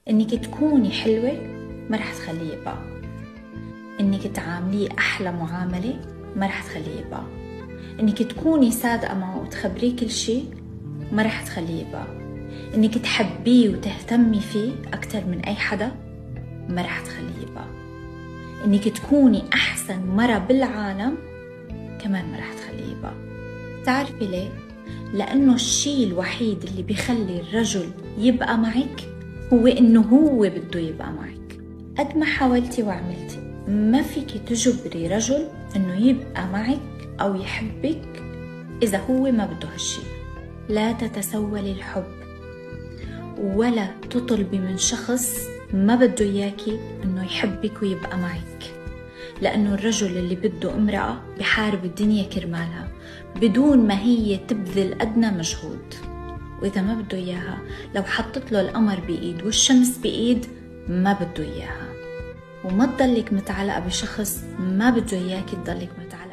انك تكوني حلوة ما رح تخليه يبقى، انك تعامليه احلى معاملة ما رح تخليه يبقى، انك تكوني صادقة معه وتخبريه كل شيء ما رح تخليه يبقى، انك تحبيه وتهتمي فيه اكتر من اي حدا ما رح تخليه يبقى، انك تكوني احسن مرة بالعالم كمان ما رح تخليه يبقى. تعرفي ليه؟ لانه الشيء الوحيد اللي بيخلي الرجل يبقى معك هو انه هو بده يبقى معك. قد ما حاولتي وعملتي ما فيك تجبري رجل انه يبقى معك او يحبك اذا هو ما بده هالشي. لا تتسولي الحب ولا تطلبي من شخص ما بده إياكي إنه يحبك ويبقى معك، لأنه الرجل اللي بده امرأة بحارب الدنيا كرمالها بدون ما هي تبذل أدنى مجهود، وإذا ما بده إياها لو حطت له القمر بإيد والشمس بإيد ما بده إياها. وما تضلك متعلقة بشخص ما بده إياكي تضلك متعلقة.